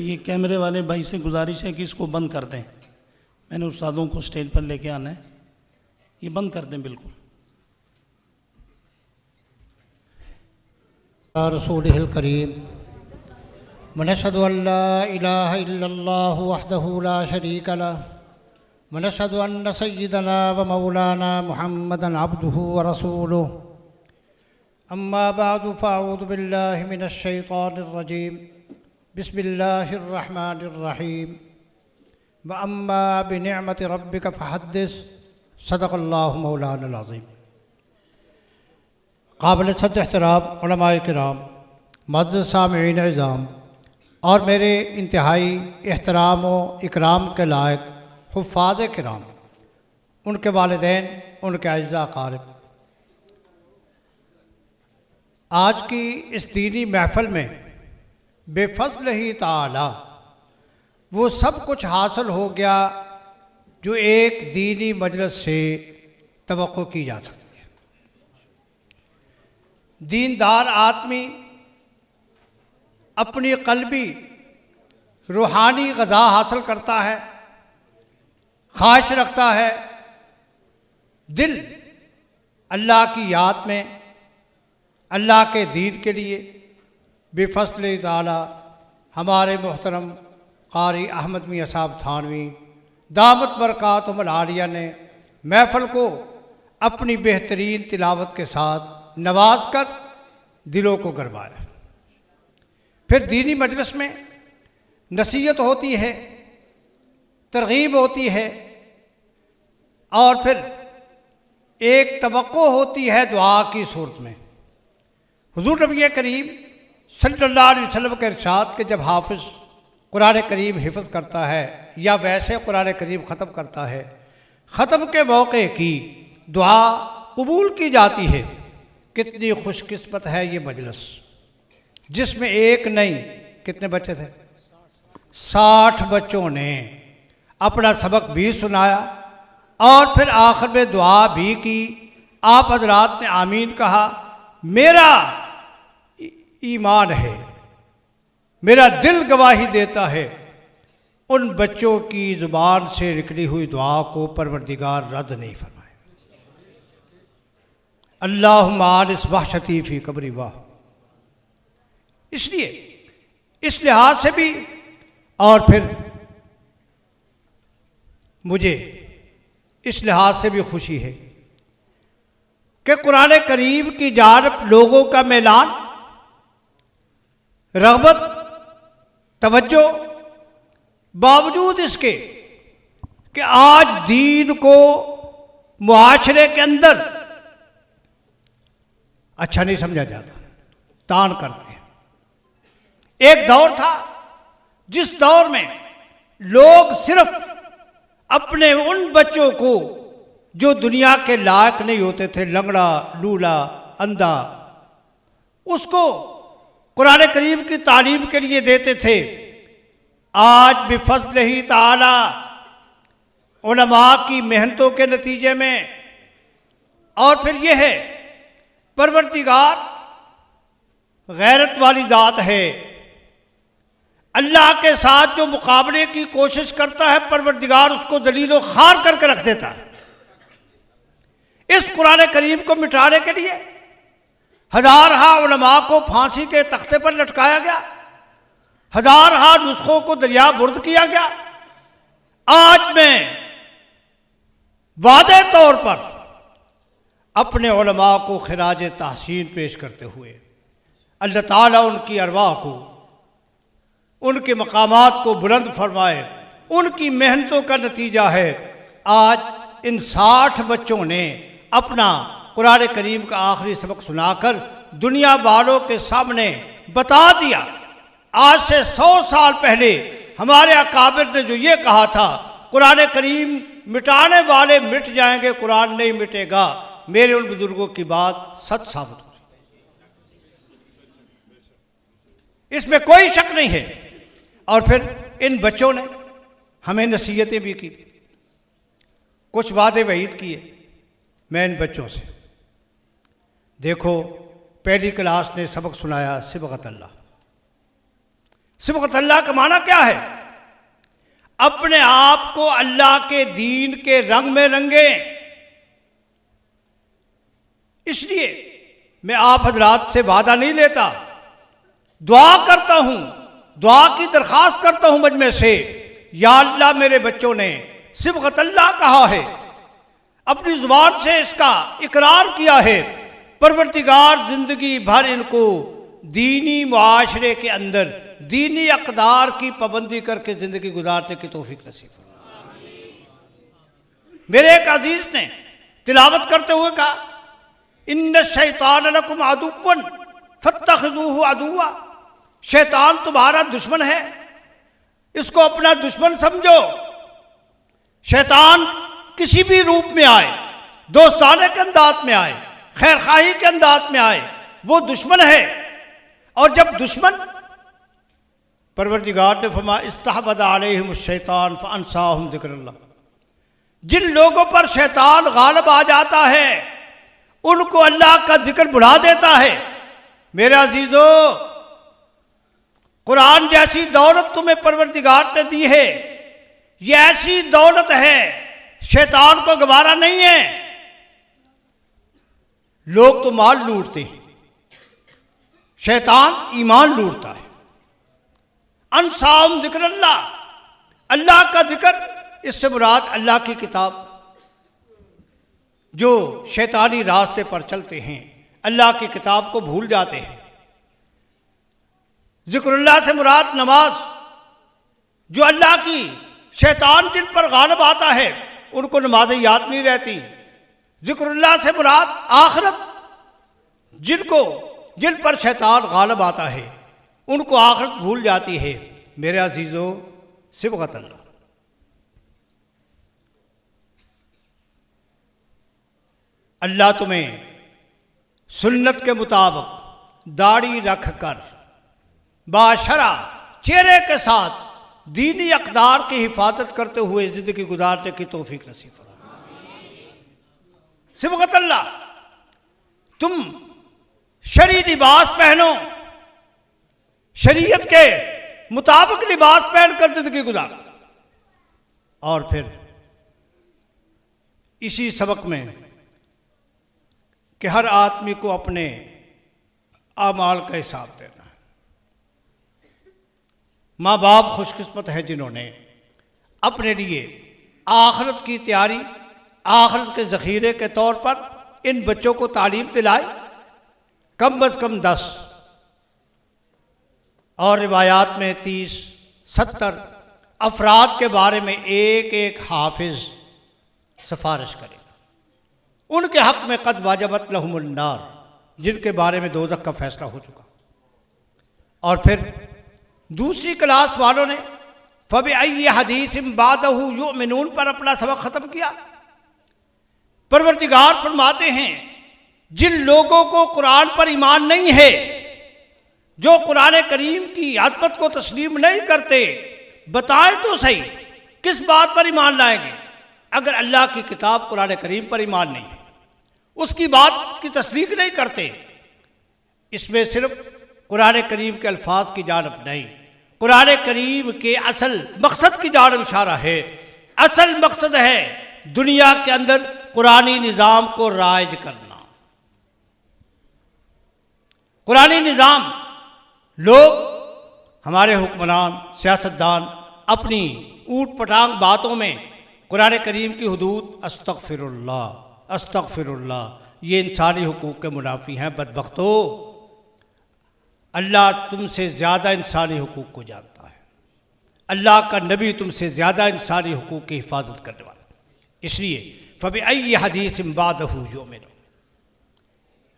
ये कैमरे वाले भाई से गुजारिश है कि इसको बंद कर दें। मैंने उस्तादों को स्टेज पर लेके आना है, ये बंद कर दें बिल्कुल। रसूलिहिल करीम वनशहदु अल्ला इलाहा इल्लल्लाहु वहदहु ला शरीका लह वनशहदु अन्न सय्यिदना व मौलाना मुहम्मदन अब्दुहु व रसूलुहु अम्मा बअदु फ़अऊज़ु बिल्लाहि मिनश शैतानिर रजीम बिस्मिल्लाहिर रहमानिर रहीम व अम्मा बिनिअमति रब्बिका फ़हद्दिस सदक़ल्लाहु मौलाना अज़ीम। काबिल सद एहतराम उलमाए किराम, मुअज़्ज़ज़ सामिईन इज़ाम और मेरे इंतहाई एहतराम व इकराम के लायक हुफ़्फ़ाज़ किराम, उनके वालिदैन, उनके अज़्ज़ा अक़ारिब, आज की इस दीनी महफ़िल में बेफ़ज़्ल ही ताला वो सब कुछ हासिल हो गया जो एक दीनी मजलिस से तवक्को की जा सकती है। दीनदार आदमी अपनी क़ल्बी रूहानी ग़ज़ा हासिल करता है, ख्वाहिश रखता है, दिल अल्लाह की याद में, अल्लाह के दीन के लिए। बेफ़ज़्ल ताला हमारे मोहतरम क़ारी अहमद मियां साहब थानवी दामत बरकातुहुल आलिया ने महफ़िल को अपनी बेहतरीन तिलावत के साथ नवाज कर दिलों को गरमाया। फिर दीनी मजलिस में नसीहत होती है, तरग़ीब होती है और फिर एक तवक्को होती है दुआ की सूरत में। हुज़ूर नबी करीम सल्लल्लाहु अलैहि वसल्लम के इरशाद के जब हाफिज़ कुरान करीम हिफ़्ज़ करता है या वैसे कुरान करीम ख़त्म करता है, ख़त्म के मौके की दुआ कबूल की जाती है। कितनी खुशकिस्मत है ये मजलिस जिसमें एक नहीं, कितने बच्चे थे? 60 बच्चों ने अपना सबक भी सुनाया और फिर आखिर में दुआ भी की। आप हज़रात ने आमीन कहा। मेरा ईमान है, मेरा दिल गवाही देता है, उन बच्चों की ज़ुबान से निकली हुई दुआ को परवरदिगार रद्द नहीं फरमाए। अल्लाहुम्मा आनिस वहशती फ़ी क़ब्री वाह। इसलिए इस लिहाज से भी, और फिर मुझे इस लिहाज से भी खुशी है कि कुरान करीम की जानिब लोगों का मैलान, रग़बत, तवज्जो, बावजूद इसके कि आज दीन को मुआशरे के अंदर अच्छा नहीं समझा जाता, तान करते हैं। एक दौर था जिस दौर में लोग सिर्फ अपने उन बच्चों को जो दुनिया के लायक नहीं होते थे, लंगड़ा, लूला, अंधा, उसको कुरान करीम की तालीम के लिए देते थे। आज बिफ़ज़्ल ही ताला उलमा की मेहनतों के नतीजे में, और फिर यह है परवरदिगार गैरत वाली ज़ात है। अल्लाह के साथ जो मुकाबले की कोशिश करता है, परवरदिगार उसको दलीलो खार करके रख देता है। इस कुरान करीम को मिटाने के लिए हज़ारहा उलमा को फांसी के तख्ते पर लटकाया गया, हज़ारहा नुस्खों को दरिया बुर्द किया गया। आज मैं वादे तौर पर अपने उलमा को खिराज तहसीन पेश करते हुए अल्लाह ताला उनकी अरवाह को, उनके मकामात को बुलंद फरमाए। उनकी मेहनतों का नतीजा है आज इन 60 बच्चों ने अपना कुरान करीम का आखिरी सबक सुनाकर दुनिया वालों के सामने बता दिया। आज से 100 साल पहले हमारे अकाबिर ने जो ये कहा था, कुरान करीम मिटाने वाले मिट जाएंगे, कुरान नहीं मिटेगा, मेरे उन बुजुर्गों की बात सच साबित हो रही, इसमें कोई शक नहीं है। और फिर इन बच्चों ने हमें नसीहतें भी की, कुछ वादे वईद किए। मैं इन बच्चों से, देखो पहली क्लास ने सबक सुनाया सिबगत अल्लाह, सिबगत अल्लाह का माना क्या है? अपने आप को अल्लाह के दीन के रंग में रंगे। इसलिए मैं आप हजरात से वादा नहीं लेता, दुआ करता हूं, दुआ की दरखास्त करता हूं मजमे से, या अल्लाह मेरे बच्चों ने सिबगत अल्लाह कहा है, अपनी जुबान से इसका इकरार किया है, परवरदिगार जिंदगी भर इनको दीनी मुआशरे के अंदर दीनी अक़दार की पाबंदी करके ज़िंदगी गुजारने की तौफीक नसीब फरमाए। मेरे एक अजीज़ ने तिलावत करते हुए कहा, इन्न शैतान लकुम अदुव्वन फत्तखिज़ूहु अदुव्वा, शैतान तुम्हारा दुश्मन है, इसको अपना दुश्मन समझो। शैतान किसी भी रूप में आए, दोस्ताने के अंदाज में आए, खैर खाही के अंदाज में आए, वो दुश्मन है। और जब दुश्मन, परवरदिगार ने फरमाया इस्तहवज़ अलैहिमुश शैतान फअनसाहुम ज़िक्रुल्लाह, जिन लोगों पर शैतान गालिब आ जाता है उनको अल्लाह का जिक्र भुला देता है। मेरे अजीजों, कुरान जैसी दौलत तुम्हें परवरदिगार ने दी है, ये ऐसी दौलत है शैतान को गवारा नहीं है। लोग तो माल लूटते हैं, शैतान ईमान लूटता है। अनसाम जिक्र अल्लाह, अल्लाह का जिक्र, इससे मुराद अल्लाह की किताब। जो शैतानी रास्ते पर चलते हैं अल्लाह की किताब को भूल जाते हैं। जिक्रुल्लाह से मुराद नमाज, जो अल्लाह की, शैतान जिन पर गालिब आता है उनको नमाज़ें याद नहीं रहती। जिक्रुल्लाह से मुराद आखिरत, जिन पर शैतान गालिब आता है उनको आखिरत भूल जाती है। मेरे अजीज़ों, सिबगत अल्लाह, अल्लाह तुम्हें सुन्नत के मुताबिक दाढ़ी रख कर बाशरा चेहरे के साथ दीनी अक़दार की हिफाजत करते हुए ज़िंदगी गुजारने की तौफीक नसीब फरमाए। सिबगत अल्लाह, तुम शरई लिबास पहनो, शरीयत के मुताबिक लिबास पहनकर जिंदगी गुजारो। और फिर इसी सबक में कि हर आदमी को अपने आमाल का हिसाब देना है। माँ बाप खुशकिस्मत है जिन्होंने अपने लिए आखिरत की तैयारी, आखिरत के ज़ख़ीरे के तौर पर इन बच्चों को तालीम दिलाई, कम अज़ कम 10 और रिवायात में 30-70 अफराद के बारे में एक एक हाफिज सिफारिश करेगा। उनके हक़ में क़द वाजबत लहुमुन नार, जिनके बारे में दोज़ख का फैसला हो चुका। और फिर दूसरी क्लास वालों ने फ़बिअय्यि हदीसिम बादहु युमिनून पर अपना सबक ख़त्म किया। परवरदिगार फरमाते हैं, जिन लोगों को कुरान पर ईमान नहीं है, जो कुरान करीम की अज़मत को तस्लीम नहीं करते, बताएं तो सही किस बात पर ईमान लाएंगे? अगर अल्लाह की किताब कुरान करीम पर ईमान नहीं है, उसकी बात की तस्दीक नहीं करते, इसमें सिर्फ कुरान करीम के अल्फाज की जानब नहीं, कुरान करीम के असल मकसद की जानब इशारा है। असल मकसद है दुनिया के अंदर कुरानी निज़ाम को राइज करना। कुरानी निज़ाम, लोग, हमारे हुक्मरान, सियासतदान अपनी ऊट पटांग बातों में कुरान करीम की हुदूद अस्तगफिरुल्लाह, अस्तगफिरुल्लाह, ये इंसानी हुकूक के मुनाफी हैं। बदबख्तो, अल्लाह तुमसे ज़्यादा इंसानी हुकूक को जानता है। अल्लाह का नबी तुमसे ज़्यादा इंसानी हुकूक की हिफाजत करने वाला। इसलिए फ़बिअय्यि हदीसिम बादहु युमिनून,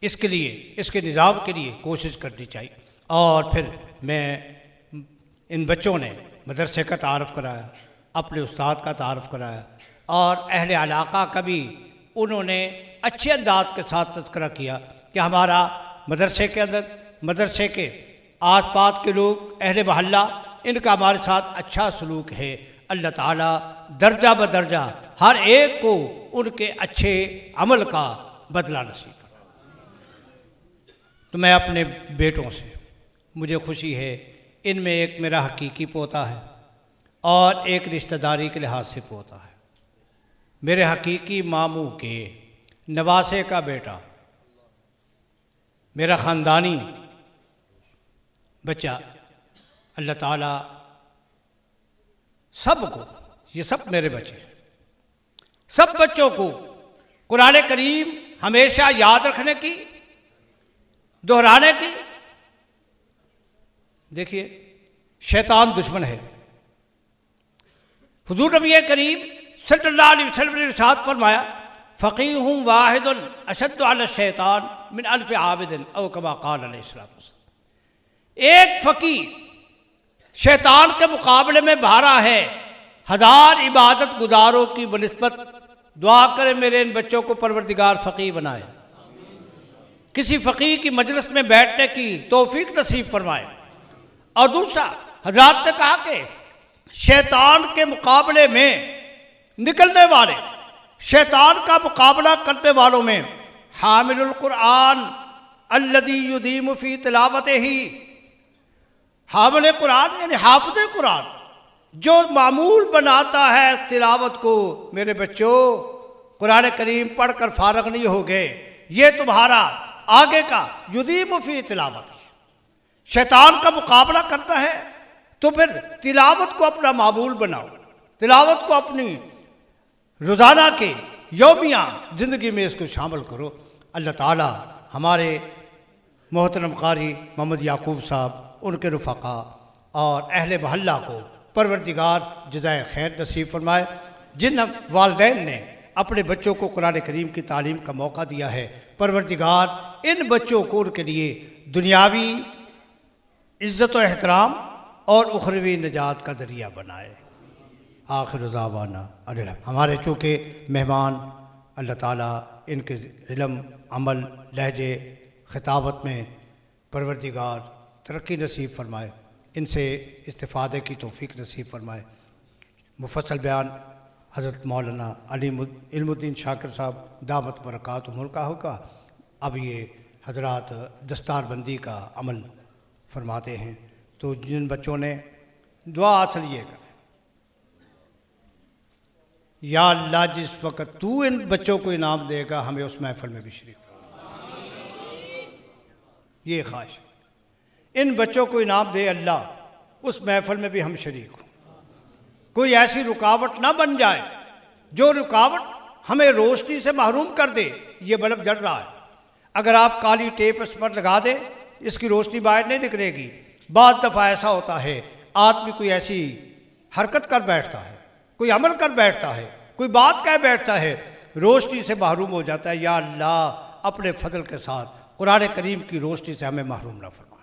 इसके लिए, इसके निज़ाम के लिए कोशिश करनी चाहिए। और फिर मैं, इन बच्चों ने मदरसे का तारफ़ कराया, अपने उस्ताद का तारफ़ कराया, और अहले इलाक़ा का भी उन्होंने अच्छे अंदाज के साथ तज़किरा किया कि हमारा मदरसे के अंदर, मदरसे के आस पास के लोग, अहले महल्ला, इनका हमारे साथ अच्छा सलूक है। अल्लाह ताला दर्जा ब दर्जा हर एक को उनके अच्छे अमल का बदला नसीब करे। तो मैं अपने बेटों से, मुझे खुशी है इनमें एक मेरा हकीकी पोता है और एक रिश्तेदारी के लिहाज से पोता है। मेरे हकीकी मामू के नवासे का बेटा, मेरा ख़ानदानी बच्चा, अल्लाह ताला सबको, ये सब मेरे बच्चे, सब बच्चों को कुरान करीम हमेशा याद रखने की, दोहराने की। देखिए, शैतान दुश्मन है। हुजूर नबी करीम सल्लल्लाहु अलैहि वसल्लम ने इरशाद फरमाया, फ़क़ीहुम वाहिदुन अशद्दु अला शैतान मिन अल्फ़ि आबिदिन औ कमा क़ाल अलैहिस्सलातु वस्सलाम। एक फ़कीर शैतान के मुकाबले में भारा है 1000 इबादत गुजारों की बनिस्बत। दुआ करें मेरे इन बच्चों को परवरदिगार फ़कीह बनाए, किसी फ़कीह की मजलिस में बैठने की तौफीक नसीब फरमाए। और दूसरा, हज़रात ने कहा कि शैतान के मुकाबले में निकलने वाले, शैतान का मुकाबला करने वालों में हामिलुल कुरान अल्लज़ी युदीमु फ़ी तिलावतिही, हामिल कुरान यानी हाफ़िज़ कुरान, जो मामूल बनाता है तिलावत को। मेरे बच्चों, कुरान करीम पढ़कर फारग नहीं हो गए, ये तुम्हारा आगे का युदीमु फ़ी तिलावत। शैतान का मुकाबला करना है तो फिर तिलावत को अपना मामूल बनाओ, तिलावत को अपनी रोज़ाना के यौमिया ज़िंदगी में इसको शामिल करो। अल्लाह ताला हमारे मोहतरम कारी मोहम्मद याकूब साहब, उनके रुफ़क़ा और अहले महल्ला को परवरदिगार जज़ाए खैर नसीब फरमाए। जिन वालिदैन ने अपने बच्चों को कुरान करीम की तालीम का मौका दिया है, परवरदिगार इन बच्चों को उनके लिए दुनियावी इज़्ज़त व एहतराम और उखरवी निजात का दरिया बनाए। आखिर दावाना अल्हम्दुलिल्लाह। हमारे चूँकि मेहमान अल्लाह ताला इनके इल्म, अमल, लहजे, खिताबत में परवरदिगार तरक्की नसीब फरमाए, इनसे इस्तिफ़ादे की तौफ़ीक नसीब फरमाए। मुफस्सल बयान हज़रत मौलाना अली इल्मुद्दीन शाकिर साहब दामत बरकातुहुल का। अब ये हज़रात दस्तारबंदी का अमल फरमाते हैं, तो जिन बच्चों ने दुआ हासिल ये कर, या अल्लाह जिस वक़्त तू इन बच्चों को इनाम देगा, हमें उस महफिल में भी शरीक कर। ये ख्वाहिश, इन बच्चों को इनाम दे अल्लाह, उस महफिल में भी हम शरीक हों। कोई ऐसी रुकावट ना बन जाए जो रुकावट हमें रोशनी से महरूम कर दे। ये बल्ब जल रहा है, अगर आप काली टेप इस पर लगा दें, इसकी रोशनी बाहर नहीं निकलेगी। बाद दफ़ा ऐसा होता है, आदमी कोई ऐसी हरकत कर बैठता है, कोई अमल कर बैठता है, कोई बात कह बैठता है, रोशनी से महरूम हो जाता है। या अल्लाह अपने फजल के साथ कुरान करीम की रोशनी से हमें महरूम ना फरमा।